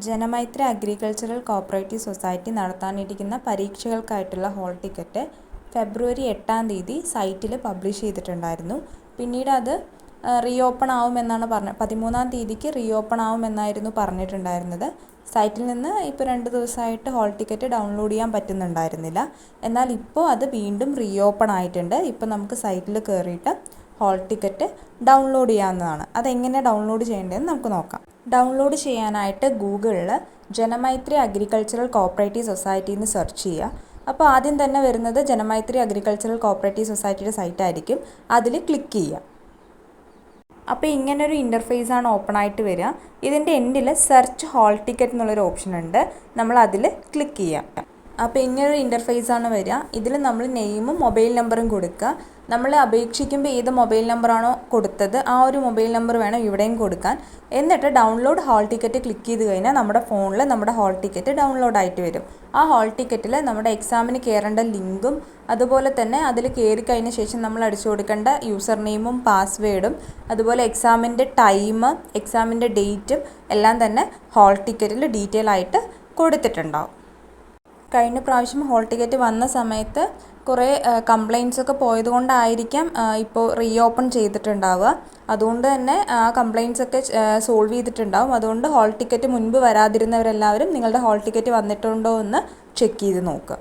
Janamaithri agricultural cooperative society നടത്താനിരിക്കുന്ന പരീക്ഷകൾക്കായിട്ടുള്ള hall ticket February 8-ാം തീയതി സൈറ്റിൽ പബ്ലിഷ് ചെയ്തിട്ടുണ്ടായിരുന്നു. പിന്നീട് അത് റീഓപ്പൺ ആവുമെന്നാണ് 13-ാം തീയതിക്ക് റീഓപ്പൺ ആവുമെന്നായിരുന്നു പറഞ്ഞിട്ടുണ്ടായിരുന്നത്. സൈറ്റിൽ നിന്ന് ഇപ്പോൾ 2 ദിവസമായിട്ട് ഹോൾ ടിക്കറ്റ് ഡൗൺലോഡ് ചെയ്യാൻ പറ്റുന്നുണ്ടായിരുന്നില്ല. എന്നാൽ ഇപ്പോൾ അത് വീണ്ടും റീഓപ്പൺ ആയിട്ടുണ്ട്. ഇപ്പോൾ നമുക്ക് സൈറ്റിൽ കയറിയിട്ട് ഹോൾ ടിക്കറ്റ് ഡൗൺലോഡ് ചെയ്യാവുന്നതാണ്. അതെങ്ങനെ ഡൗൺലോഡ് ചെയ്യേണ്ടതെന്ന് നമുക്ക് നോക്കാം. ഡൗൺലോഡ് ചെയ്യാനായിട്ട് ഗൂഗിളിൽ ജനമൈത്രി അഗ്രികൾച്ചറൽ കോഓപ്പറേറ്റീവ് സൊസൈറ്റി എന്ന് സെർച്ച് ചെയ്യുക. അപ്പോൾ ആദ്യം തന്നെ വരുന്നത് ജനമൈത്രി അഗ്രികൾച്ചറൽ കോഓപ്പറേറ്റീവ് സൊസൈറ്റിയുടെ സൈറ്റായിരിക്കും. അതിൽ ക്ലിക്ക് ചെയ്യുക. അപ്പോൾ ഇങ്ങനൊരു ഇൻ്റർഫേസാണ് ഓപ്പൺ ആയിട്ട് വരിക. ഇതിൻ്റെ എൻഡിൽ സെർച്ച് ഹോൾ ടിക്കറ്റ് എന്നുള്ളൊരു ഓപ്ഷൻ ഉണ്ട്. നമ്മൾ അതിൽ ക്ലിക്ക് ചെയ്യാം. അപ്പോൾ ഇങ്ങനൊരു ഇൻ്റർഫേസാണ് വരിക. ഇതിൽ നമ്മൾ നെയിമും മൊബൈൽ നമ്പറും കൊടുക്കുക. നമ്മൾ അപേക്ഷിക്കുമ്പോൾ ഏത് മൊബൈൽ നമ്പറാണോ കൊടുത്തത് ആ ഒരു മൊബൈൽ നമ്പർ വേണം ഇവിടെയും കൊടുക്കാൻ. എന്നിട്ട് ഡൗൺലോഡ് ഹോൾ ടിക്കറ്റ് ക്ലിക്ക് ചെയ്ത് കഴിഞ്ഞാൽ നമ്മുടെ ഫോണിൽ നമ്മുടെ ഹോൾ ടിക്കറ്റ് ഡൗൺലോഡ് ആയിട്ട് വരും. ആ ഹോൾ ടിക്കറ്റിൽ നമ്മുടെ എക്സാമിന് കയറേണ്ട ലിങ്കും അതുപോലെ തന്നെ അതിൽ കയറി കഴിഞ്ഞ ശേഷം നമ്മൾ അടിച്ചു കൊടുക്കേണ്ട യൂസർ നെയിമും പാസ്വേഡും അതുപോലെ എക്സാമിൻ്റെ ടൈം, എക്സാമിൻ്റെ ഡേറ്റും എല്ലാം തന്നെ ഹോൾ ടിക്കറ്റിൽ ഡീറ്റെയിൽ ആയിട്ട് കൊടുത്തിട്ടുണ്ടാവും. കഴിഞ്ഞ പ്രാവശ്യം ഹോൾ ടിക്കറ്റ് വന്ന സമയത്ത് കുറേ കംപ്ലയിൻറ്റ്സ് ഒക്കെ പോയതുകൊണ്ടായിരിക്കാം ഇപ്പോൾ റീഓപ്പൺ ചെയ്തിട്ടുണ്ടാവുക. അതുകൊണ്ട് തന്നെ ആ കംപ്ലയിൻറ്റ്സ് ഒക്കെ സോൾവ് ചെയ്തിട്ടുണ്ടാവും. അതുകൊണ്ട് ഹോൾ ടിക്കറ്റ് മുൻപ് വരാതിരുന്നവരെല്ലാവരും നിങ്ങളുടെ ഹോൾ ടിക്കറ്റ് വന്നിട്ടുണ്ടോ എന്ന് ചെക്ക് ചെയ്ത് നോക്കുക.